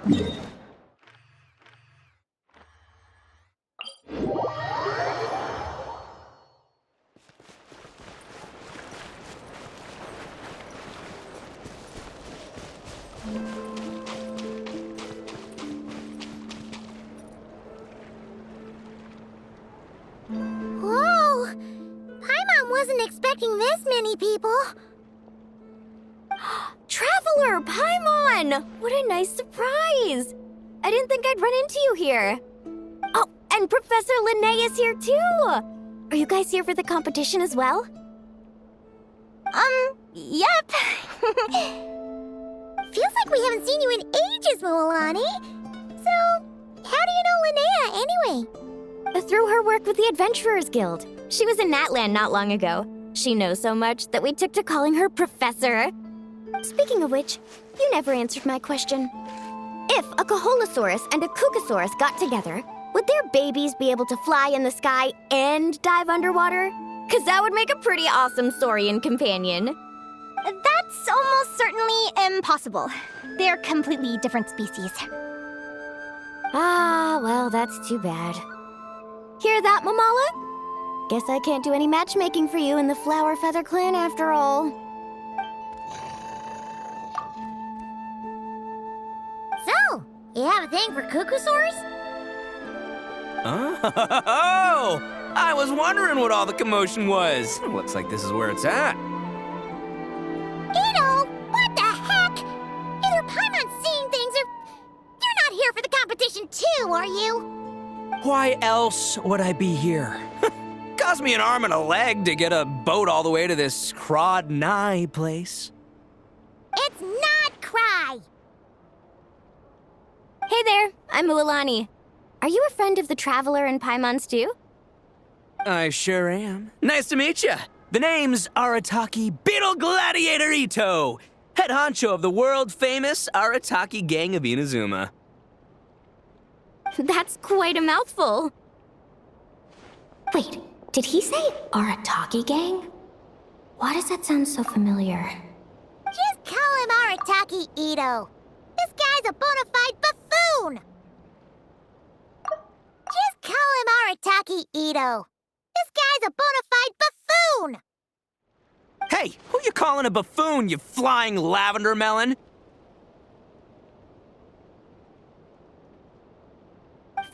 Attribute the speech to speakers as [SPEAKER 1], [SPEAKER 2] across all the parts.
[SPEAKER 1] Whoa! Paimon wasn't expecting this many people.
[SPEAKER 2] Traveler, Paimon! What a nice surprise! I didn't think I'd run into you here. Oh, and Professor Linnea is here too! Are you guys here for the competition as well?
[SPEAKER 1] Yep. Feels like we haven't seen you in ages, Moalani. So, how do you know Linnea anyway?
[SPEAKER 2] Through her work with the Adventurers Guild. She was in Natland not long ago. She knows so much that we took to calling her Professor. Speaking of which, you never answered my question. If a Kaholosaurus and a Kukasaurus got together, would their babies be able to fly in the sky and dive underwater? 'Cause that would make a pretty awesome saurian companion.
[SPEAKER 1] That's almost certainly impossible. They're completely different species.
[SPEAKER 2] Ah, well, that's too bad. Hear that, Mamala? Guess I can't do any matchmaking for you in the Flower Feather Clan after all.
[SPEAKER 1] So, you have a thing for Kukusaurs?
[SPEAKER 3] Oh! I was wondering what all the commotion was. Looks like this is where it's at.
[SPEAKER 1] Ito, what the heck? Either Paimon's seeing things or you're not here for the competition too, are you?
[SPEAKER 3] Why else would I be here? Cost me an arm and a leg to get a boat all the way to this Crod Nye place.
[SPEAKER 1] It's not Cry.
[SPEAKER 2] Hey there, I'm Mualani. Are you a friend of the Traveler and Paimon's too?
[SPEAKER 3] I sure am. Nice to meet you. The name's Arataki Beetle Gladiator Ito, head honcho of the world-famous Arataki Gang of Inazuma.
[SPEAKER 2] That's quite a mouthful. Wait, did he say Arataki Gang? Why does that sound so familiar?
[SPEAKER 1] Just call him Arataki Ito. This guy's a bona fide buffoon. Just call him Arataki Ito. This guy's a bona fide buffoon.
[SPEAKER 3] Hey, who you calling a buffoon, you flying lavender melon?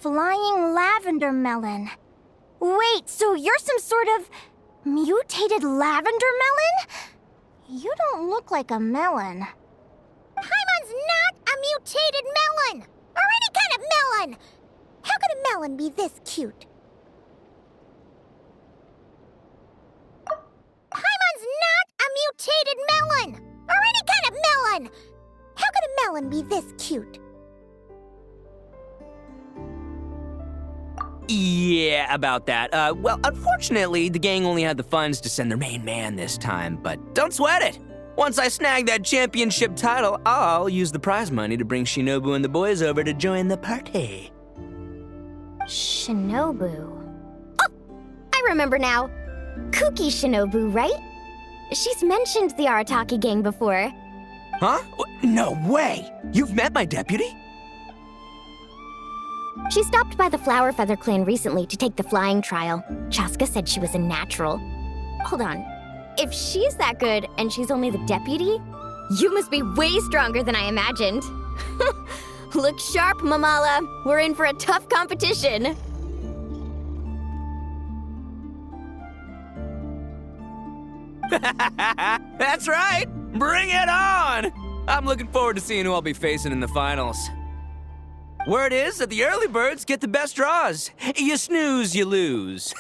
[SPEAKER 1] Flying lavender melon. Wait, so you're some sort of mutated lavender melon? You don't look like a melon. Paimon's not a mutated melon, or any kind of melon. How could a melon be this cute? Paimon's not a mutated melon, or any kind of melon. How could a melon be this cute?
[SPEAKER 3] Yeah, about that. Well, unfortunately, the gang only had the funds to send their main man this time, but don't sweat it. Once I snag that championship title, I'll use the prize money to bring Shinobu and the boys over to join the party.
[SPEAKER 2] Shinobu. Oh, I remember now. Kuki Shinobu, right? She's mentioned the Arataki Gang before.
[SPEAKER 3] Huh? No way! You've met my deputy?
[SPEAKER 2] She stopped by the Flower Feather Clan recently to take the flying trial. Chaska said she was a natural. Hold on. If she's that good and she's only the deputy, you must be way stronger than I imagined. Look sharp, Mamala. We're in for a tough competition.
[SPEAKER 3] That's right! Bring it on! I'm looking forward to seeing who I'll be facing in the finals. Word is that the early birds get the best draws. You snooze, you lose.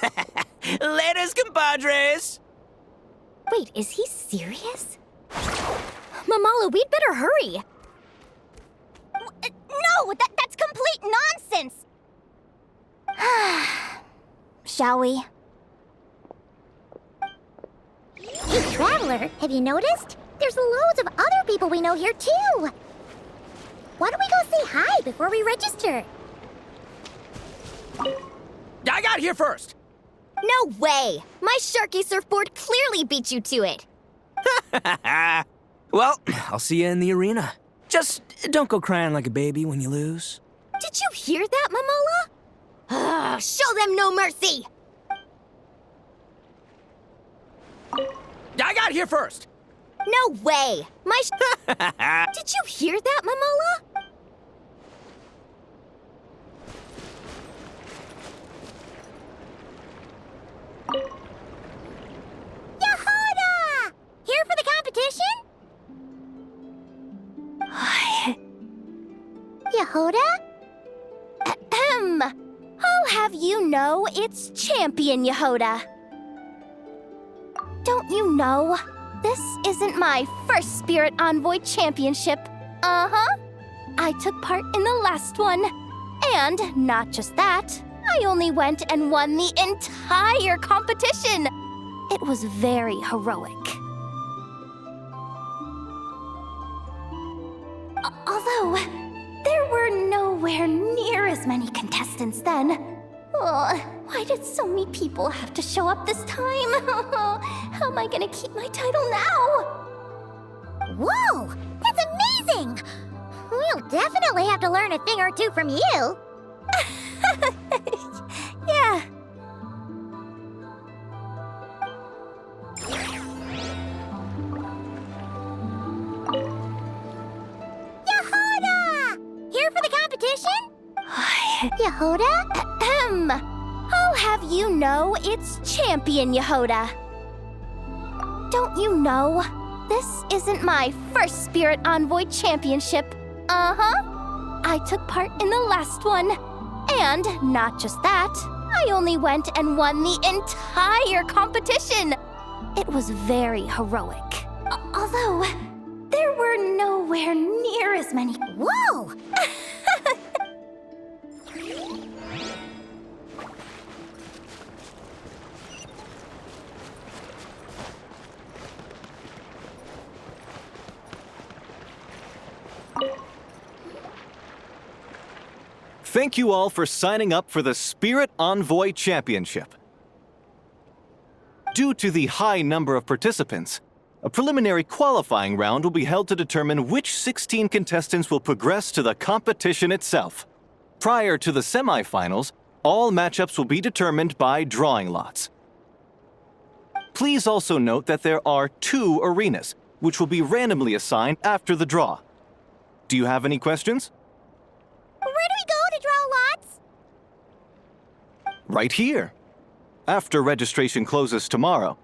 [SPEAKER 3] Laters, compadres!
[SPEAKER 2] Wait, is he serious? Mamala, we'd better hurry.
[SPEAKER 1] No, that's complete nonsense. Shall we? Hey, Traveler, have you noticed? There's loads of other people we know here, too. Why don't we go say hi before we register?
[SPEAKER 3] I got here first!
[SPEAKER 2] No way! My Sharky surfboard clearly beat you to it.
[SPEAKER 3] Well, I'll see you in the arena. Just Don't go crying like a baby when you lose.
[SPEAKER 2] Did you hear that, Momola? Show them no mercy!
[SPEAKER 3] I got here first!
[SPEAKER 2] No way! Did you hear that, Momola?
[SPEAKER 1] Yehuda! Here for the competition? Yehuda?
[SPEAKER 2] Ahem. I'll have you know it's Champion Yehuda. Don't you know? This isn't my first Spirit Envoy Championship. Uh-huh. I took part in the last one. And not just that, I only went and won the entire competition. It was very heroic. Although, there were nowhere near as many contestants then. Oh, why did so many people have to show up this time? How am I gonna keep my title now?
[SPEAKER 1] Whoa! That's amazing! We'll definitely have to learn a thing or two from you.
[SPEAKER 2] Yeah.
[SPEAKER 1] Yehuda! Here for the competition? Yehuda?
[SPEAKER 2] Ahem. I'll have you know it's Champion Yehuda. Don't you know? This isn't my first Spirit Envoy Championship. Uh-huh. I took part in the last one. And not just that, I only went and won the entire competition. It was very heroic. Although, there were nowhere near as many.
[SPEAKER 1] Whoa!
[SPEAKER 4] Thank you all for signing up for the Spirit Envoy Championship. Due to the high number of participants, a preliminary qualifying round will be held to determine which 16 contestants will progress to the competition itself. Prior to the semifinals, all matchups will be determined by drawing lots. Please also note that there are 2 arenas, which will be randomly assigned after the draw. Do you have any questions?
[SPEAKER 1] Where do we go to draw lots?
[SPEAKER 4] Right here. After registration closes tomorrow,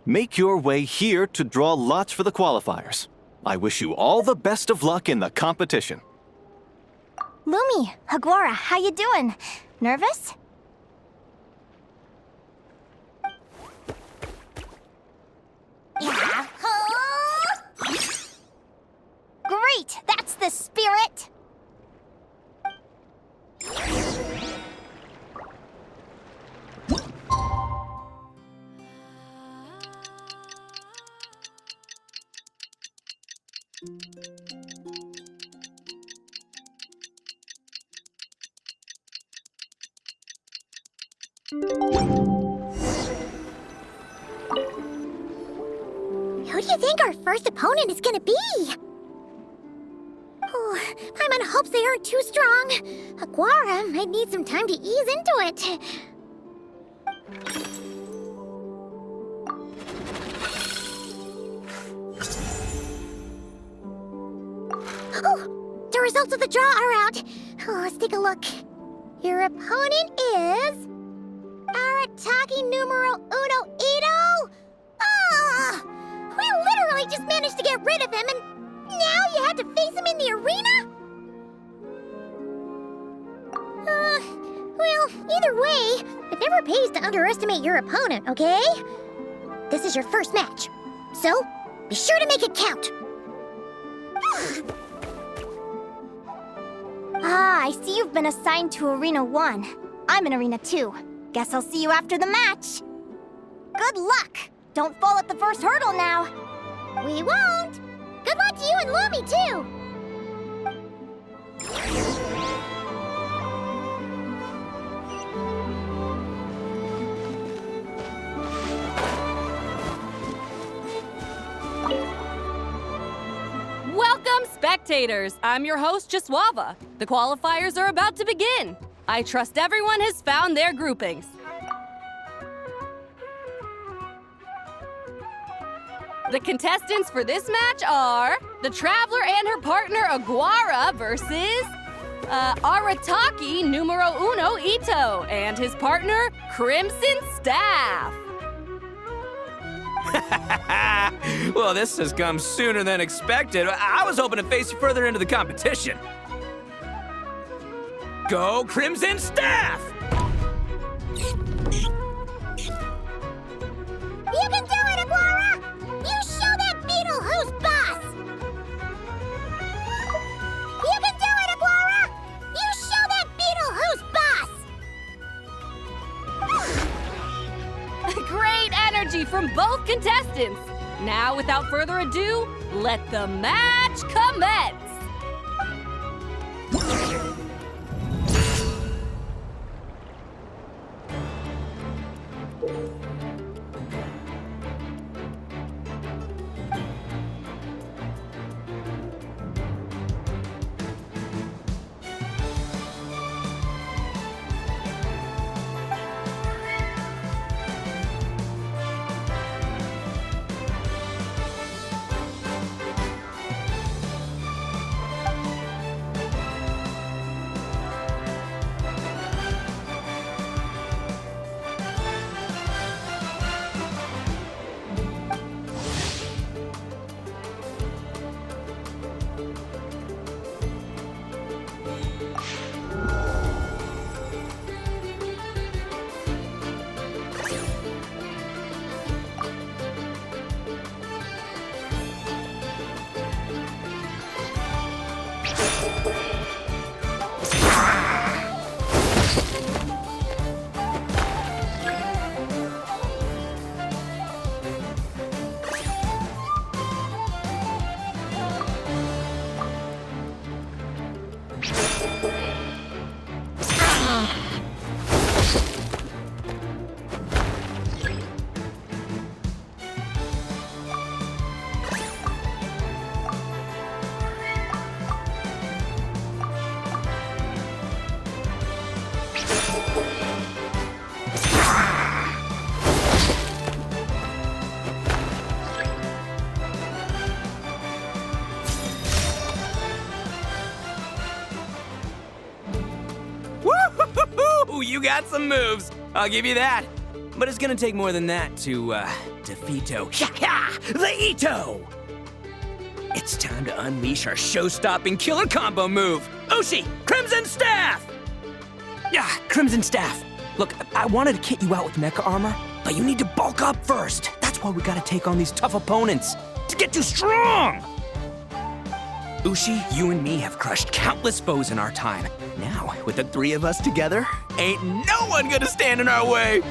[SPEAKER 4] make your way here to draw lots for the qualifiers. I wish you all the best of luck in the competition.
[SPEAKER 1] Lumi, Haguara, how you doing? Nervous? Yeah. Great! That's the spirit! Who do you think our first opponent is gonna be? Oh, I'm in hopes they aren't too strong. Aguara might need some time to ease into it. Oh, the results of the draw are out. Oh, let's take a look. Your opponent is Arataki numero uno Ito? Ah! We literally just managed to get rid of him, and now you had to face him in the arena? Well, either way, it never pays to underestimate your opponent, okay? This is your first match, so be sure to make it count. I see you've been assigned to Arena 1. I'm in Arena 2. Guess I'll see you after the match. Good luck! Don't fall at the first hurdle now. We won't! Good luck to you and Lumi, too!
[SPEAKER 2] Welcome, spectators!
[SPEAKER 5] spectators, I'm your host, Jaswava. The qualifiers are about to begin. I trust everyone has found their groupings. The contestants for this match are the Traveler and her partner Aguara versus Arataki numero uno Ito and his partner Crimson Staff.
[SPEAKER 3] Well, this has come sooner than expected. I was hoping to face you further into the competition. Go Crimson Staff!
[SPEAKER 1] You can do it, Aguara! You show that beetle who's boss! You can do it, Aguara! You show that beetle who's boss!
[SPEAKER 5] Great energy from both contestants. Now, without further ado, let the match commence.
[SPEAKER 3] Woo! You got some moves. I'll give you that. But it's gonna take more than that to defeat the Ito! It's time to unleash our show-stopping killer combo move. Ushi, Crimson Staff! Yeah, Crimson Staff. Look, I wanted to kit you out with mecha armor, but you need to bulk up first. That's why we gotta take on these tough opponents to get you strong. Ushi, you and me have crushed countless foes in our time. Now, with the three of us together, ain't no one gonna stand in our way.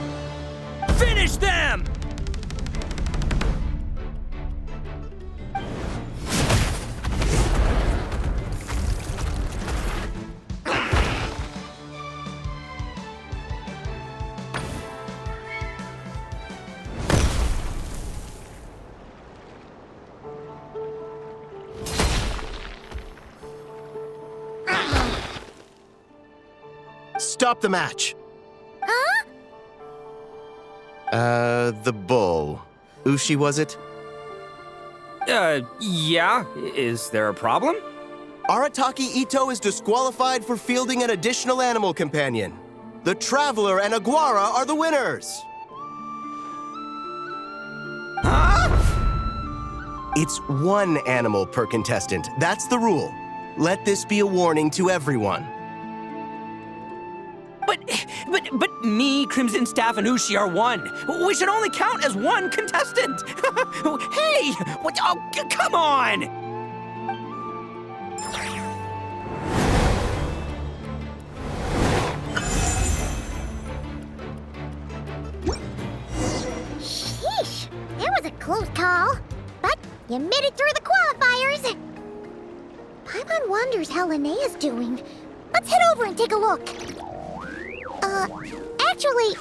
[SPEAKER 3] Finish them!
[SPEAKER 6] Stop the match.
[SPEAKER 1] Huh?
[SPEAKER 6] The bull. Ushi, was it?
[SPEAKER 3] Yeah. Is there a problem?
[SPEAKER 6] Arataki Ito is disqualified for fielding an additional animal companion. The Traveler and Aguara are the winners.
[SPEAKER 3] Huh?
[SPEAKER 6] It's one animal per contestant. That's the rule. Let this be a warning to everyone.
[SPEAKER 3] But me, Crimson Staff, and Ushi are one. We should only count as one contestant. Hey, what? Oh, come on!
[SPEAKER 1] Sheesh, that was a close call. But you made it through the qualifiers. Paimon wonders how Linnea's doing. Let's head over and take a look. Actually,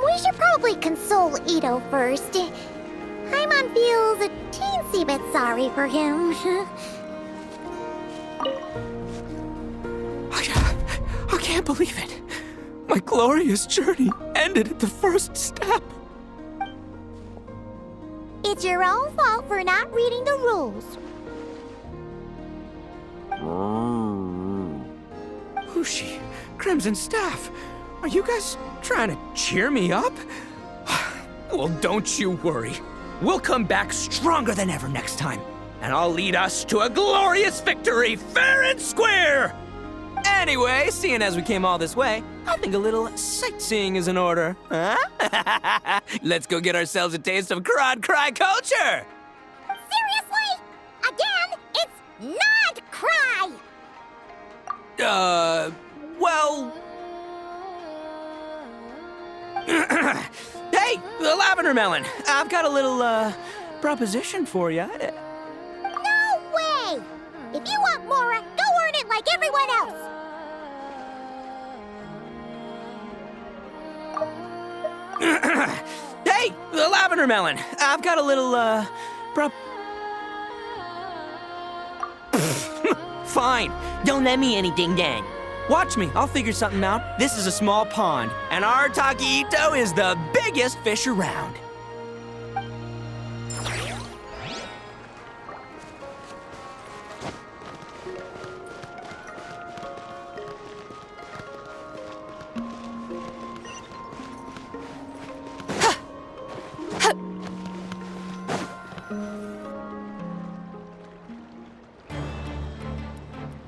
[SPEAKER 1] we should probably console Ito first. Paimon feels a teensy bit sorry for him.
[SPEAKER 3] I can't believe it. My glorious journey ended at the first step.
[SPEAKER 1] It's your own fault for not reading the rules.
[SPEAKER 3] Lucy, Crimson Staff, are you guys trying to cheer me up? Well, don't you worry. We'll come back stronger than ever next time, and I'll lead us to a glorious victory fair and square! Anyway, seeing as we came all this way, I think a little sightseeing is in order, huh? Let's go get ourselves a taste of Crod Cry culture!
[SPEAKER 1] Seriously? Again, it's not cry!
[SPEAKER 3] Well... Hey, the Lavender Melon! I've got a little, proposition for you.
[SPEAKER 1] No way! If you want Mora, go earn it like everyone else!
[SPEAKER 3] Hey, the Lavender Melon! I've got a little, Fine, don't let me anything then. Watch me, I'll figure something out. This is a small pond, and our Taquito is the biggest fish around.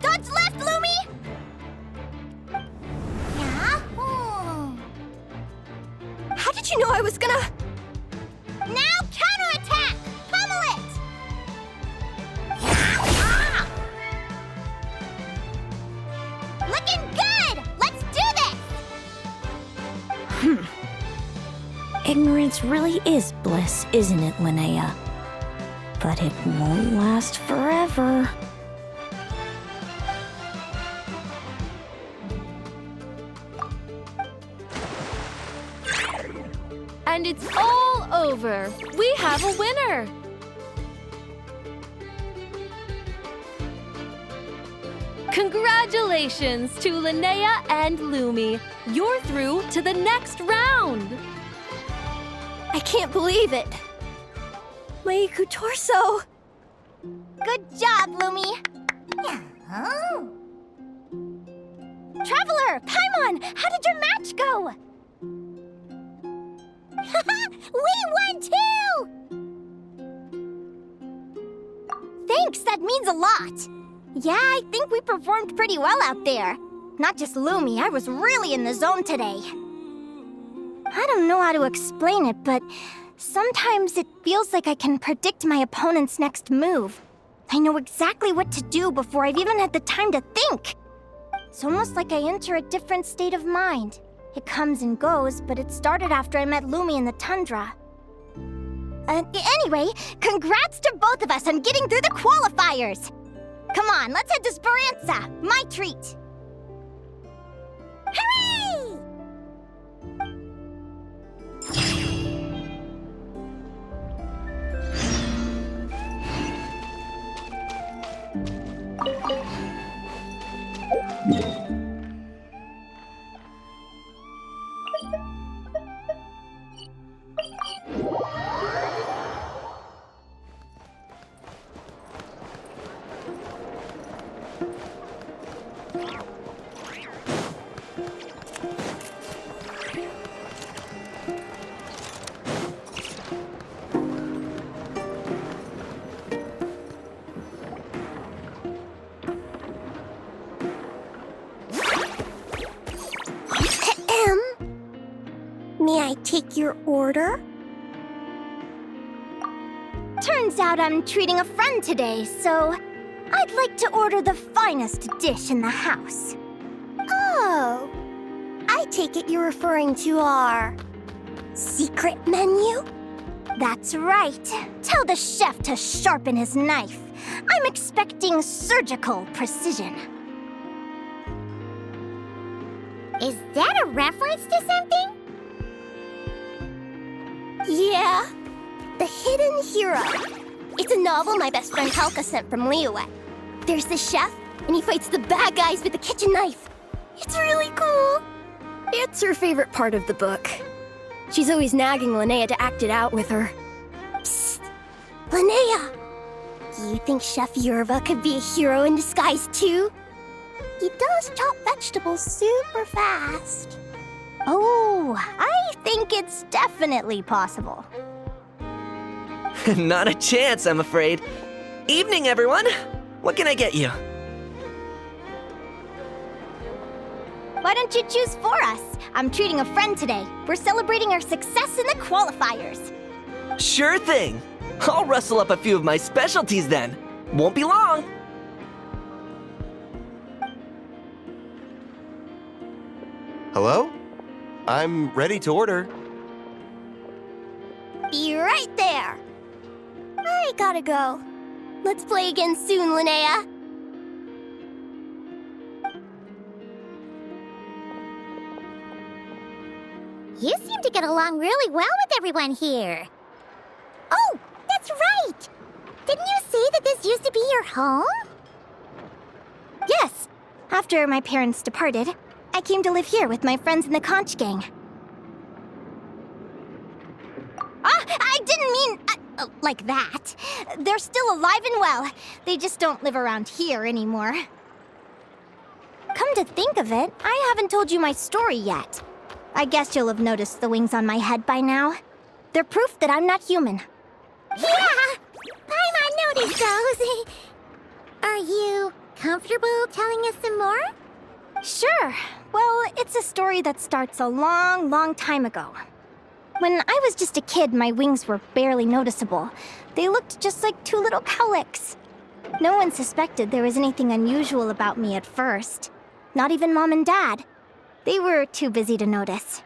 [SPEAKER 1] Dodge left, Lumi! Yahoo!
[SPEAKER 2] How did you know I was gonna...
[SPEAKER 1] Now counterattack! Pummel it! Looking good! Let's do this!
[SPEAKER 7] Ignorance really is bliss, isn't it, Linnea? But it won't last forever.
[SPEAKER 5] And it's all over. We have a winner. Congratulations to Linnea and Lumi. You're through to the next round.
[SPEAKER 2] I can't believe it. My torso.
[SPEAKER 1] Good job, Lumi! Oh. Traveler, Paimon, how did your match go? We won too! Thanks, that means a lot. Yeah, I think we performed pretty well out there. Not just Lumi, I was really in the zone today. I don't know how to explain it, but sometimes it feels like I can predict my opponent's next move. I know exactly what to do before I've even had the time to think. It's almost like I enter a different state of mind. It comes and goes, but it started after I met Lumi in the tundra. Anyway, congrats to both of us on getting through the qualifiers! Come on, let's head to Speranza, my treat! Hooray!
[SPEAKER 2] May I take your order?
[SPEAKER 1] Turns out I'm treating a friend today, so I'd like to order the finest dish in the house.
[SPEAKER 2] Oh, I take it you're referring to our secret menu?
[SPEAKER 1] That's right. Tell the chef to sharpen his knife. I'm expecting surgical precision. Is that a reference to something?
[SPEAKER 2] Yeah, The Hidden Hero. It's a novel my best friend Halka sent from Liyue. There's the chef, and he fights the bad guys with a kitchen knife. It's really cool.
[SPEAKER 8] It's her favorite part of the book. She's always nagging Linnea to act it out with her.
[SPEAKER 2] Psst! Linnea! Do you think Chef Yerva could be a hero in disguise too? He does chop vegetables super fast.
[SPEAKER 1] Oh, I think it's definitely possible.
[SPEAKER 9] Not a chance, I'm afraid. Evening, everyone. What can I get you?
[SPEAKER 1] Why don't you choose for us? I'm treating a friend today. We're celebrating our success in the qualifiers.
[SPEAKER 9] Sure thing. I'll rustle up a few of my specialties then. Won't be long.
[SPEAKER 6] Hello? I'm ready to order.
[SPEAKER 2] Be right there. I gotta go. Let's play again soon, Linnea. You seem to get along really well with everyone here. Oh, that's right! Didn't you say that this used to be your home?
[SPEAKER 1] Yes. After my parents departed, I came to live here with my friends in the conch gang. I didn't mean like that. They're still alive and well. They just don't live around here anymore. Come to think of it, I haven't told you my story yet. I guess you'll have noticed the wings on my head by now. They're proof that I'm not human.
[SPEAKER 2] Yeah! I noticed those. Are you comfortable telling us some more?
[SPEAKER 1] Sure. Well, it's a story that starts a long, long time ago. When I was just a kid, my wings were barely noticeable. They looked just like two little cowlicks. No one suspected there was anything unusual about me at first. Not even Mom and Dad. They were too busy to notice.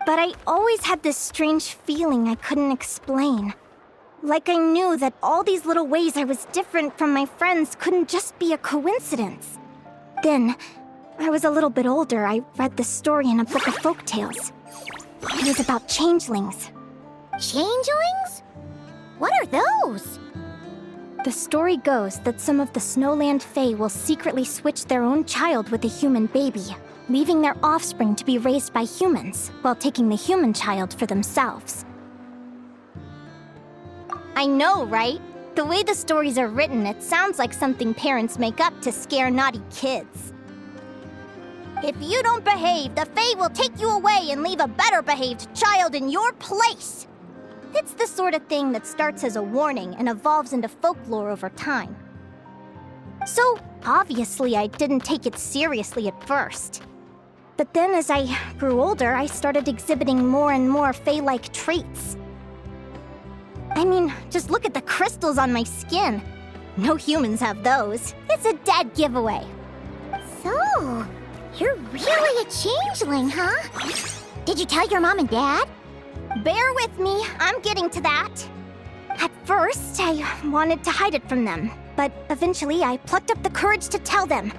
[SPEAKER 1] But I always had this strange feeling I couldn't explain. Like I knew that all these little ways I was different from my friends couldn't just be a coincidence. Then, I was a little bit older, I read this story in a book of folktales. It was about changelings.
[SPEAKER 2] Changelings? What are those?
[SPEAKER 1] The story goes that some of the Snowland Fae will secretly switch their own child with a human baby, leaving their offspring to be raised by humans, while taking the human child for themselves. I know, right? The way the stories are written, it sounds like something parents make up to scare naughty kids. If you don't behave, the Fae will take you away and leave a better-behaved child in your place. It's the sort of thing that starts as a warning and evolves into folklore over time. So, obviously, I didn't take it seriously at first. But then as I grew older, I started exhibiting more and more Fae-like traits. I mean, just look at the crystals on my skin. No humans have those. It's a dead giveaway.
[SPEAKER 2] So, you're really a changeling, huh? Did you tell your mom and dad?
[SPEAKER 1] Bear with me, I'm getting to that. At first, I wanted to hide it from them, but eventually I plucked up the courage to tell them.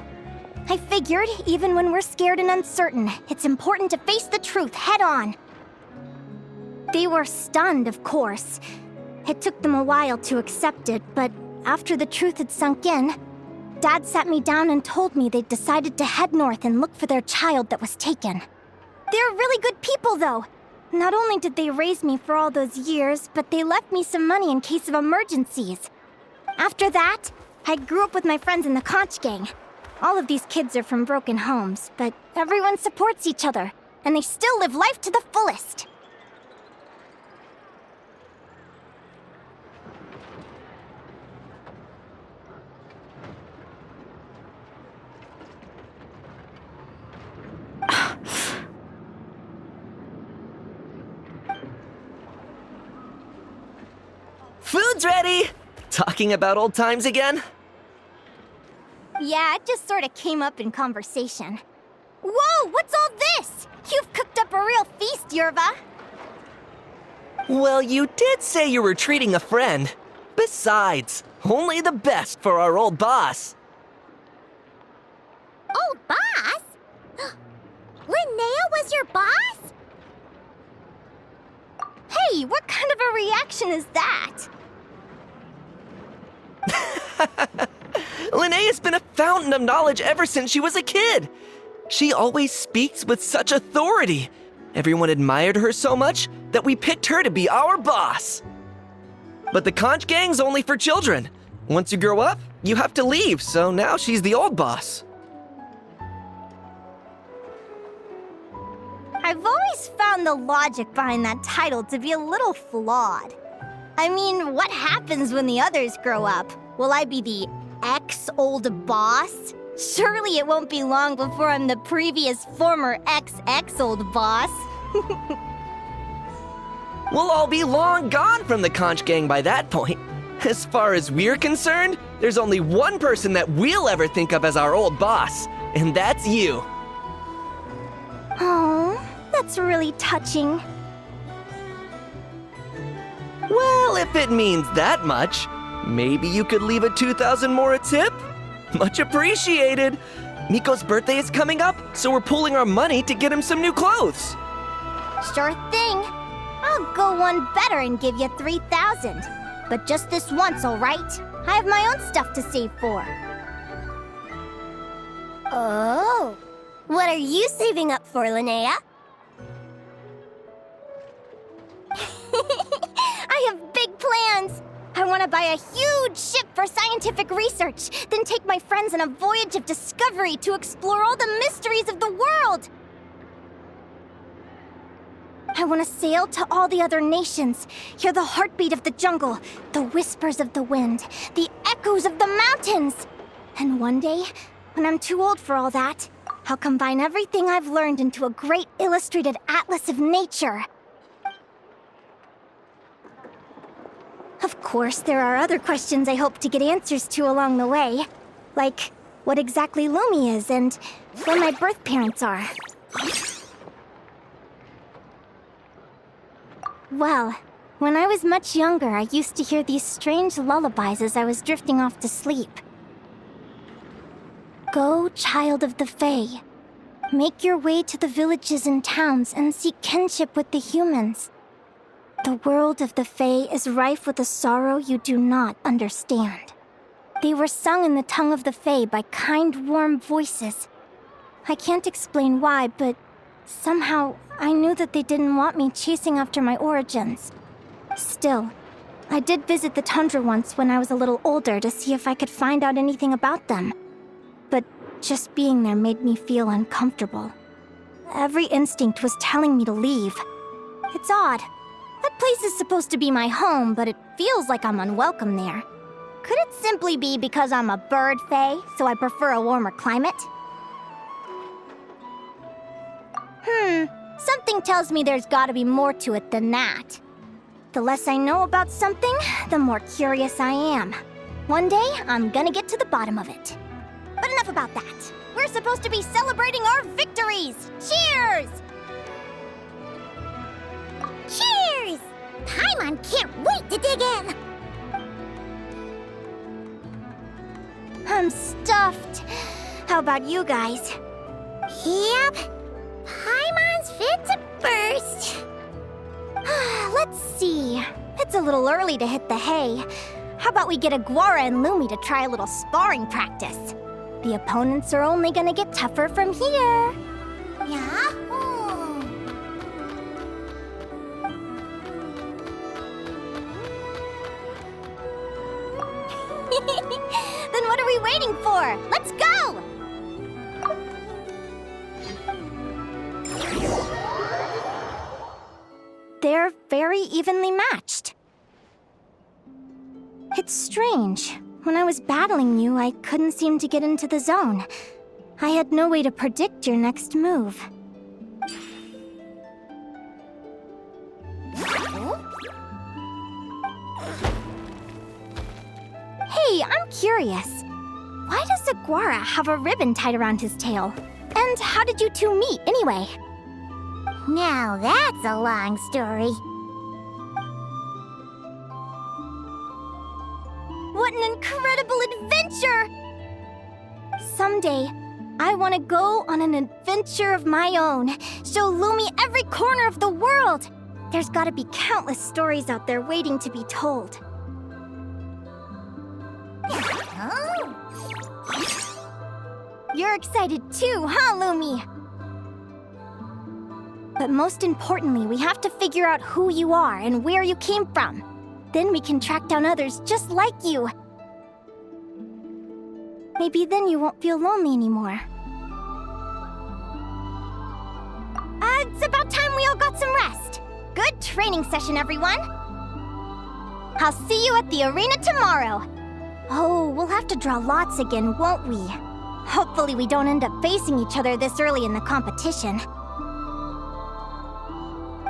[SPEAKER 1] I figured, even when we're scared and uncertain, it's important to face the truth head on. They were stunned, of course. It took them a while to accept it, but after the truth had sunk in, Dad sat me down and told me they'd decided to head north and look for their child that was taken. They're really good people, though. Not only did they raise me for all those years, but they left me some money in case of emergencies. After that, I grew up with my friends in the conch gang. All of these kids are from broken homes, but everyone supports each other, and they still live life to the fullest.
[SPEAKER 9] Food's ready! Talking about old times again?
[SPEAKER 1] Yeah, it just sort of came up in conversation. Whoa, what's all this? You've cooked up a real feast, Yerva.
[SPEAKER 9] Well, you did say you were treating a friend. Besides, only the best for our old boss.
[SPEAKER 2] Old boss? Linnea was your boss?
[SPEAKER 1] Hey, what kind of a reaction is that?
[SPEAKER 9] Linnea's been a fountain of knowledge ever since she was a kid. She always speaks with such authority. Everyone admired her so much that we picked her to be our boss. But the conch gang's only for children. Once you grow up, you have to leave, so now she's the old boss.
[SPEAKER 1] I've always found the logic behind that title to be a little flawed. I mean, what happens when the others grow up? Will I be the ex-old boss? Surely it won't be long before I'm the previous former ex-old boss.
[SPEAKER 9] We'll all be long gone from the conch gang by that point. As far as we're concerned, there's only one person that we'll ever think of as our old boss, and that's you.
[SPEAKER 1] Oh, that's really touching.
[SPEAKER 9] Well, if it means that much, maybe you could leave a 2,000 more a tip? Much appreciated. Nico's birthday is coming up, so we're pooling our money to get him some new clothes.
[SPEAKER 1] Sure thing. I'll go one better and give you 3,000. But just this once, all right? I have my own stuff to save for.
[SPEAKER 8] Oh. What are you saving up for, Linnea?
[SPEAKER 1] I have big plans. I want to buy a huge ship for scientific research, then take my friends on a voyage of discovery to explore all the mysteries of the world. I want to sail to all the other nations, hear the heartbeat of the jungle, the whispers of the wind, the echoes of the mountains. And one day, when I'm too old for all that, I'll combine everything I've learned into a great illustrated atlas of nature. Of course, there are other questions I hope to get answers to along the way. Like, what exactly Lumi is and where my birth parents are. Well, when I was much younger, I used to hear these strange lullabies as I was drifting off to sleep. Go, child of the Fae. Make your way to the villages and towns and seek kinship with the humans. The world of the Fae is rife with a sorrow you do not understand. They were sung in the tongue of the Fae by kind, warm voices. I can't explain why, but somehow I knew that they didn't want me chasing after my origins. Still, I did visit the tundra once when I was a little older to see if I could find out anything about them. But just being there made me feel uncomfortable. Every instinct was telling me to leave. It's odd. That place is supposed to be my home, but it feels like I'm unwelcome there. Could it simply be because I'm a bird fae, so I prefer a warmer climate? Something tells me there's gotta be more to it than that. The less I know about something, the more curious I am. One day, I'm gonna get to the bottom of it. But enough about that. We're supposed to be celebrating our victories! Cheers! Cheers! Paimon can't wait to dig in! I'm stuffed. How about you guys? Yep. Paimon's fit to burst. Let's see. It's a little early to hit the hay. How about we get Aguara and Lumi to try a little sparring practice? The opponents are only gonna get tougher from here. Yahoo! Then what are we waiting for? Let's go! They're very evenly matched. It's strange. When I was battling you, I couldn't seem to get into the zone. I had no way to predict your next move. Hey, I'm curious. Why does Aguara have a ribbon tied around his tail? And how did you two meet, anyway? Now that's a long story. What an incredible adventure! Someday, I want to go on an adventure of my own. Show Lumi every corner of the world. There's gotta be countless stories out there waiting to be told. Oh. You're excited too, huh, Lumi? But most importantly, we have to figure out who you are and where you came from. Then we can track down others just like you. Maybe then you won't feel lonely anymore. It's about time we all got some rest. Good training session, everyone. I'll see you at the arena tomorrow. Oh, we'll have to draw lots again, won't we? Hopefully we don't end up facing each other this early in the competition.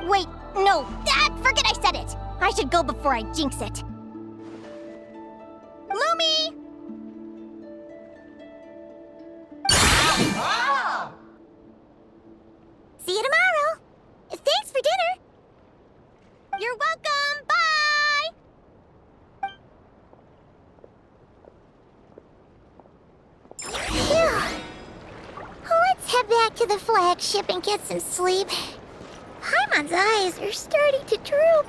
[SPEAKER 1] Wait, no, forget I said it. I should go before I jinx it. Lumi! See you tomorrow. Thanks for dinner. You're welcome. Bye! Phew. Let's head back to the flagship and get some sleep. Paimon's eyes are starting to droop.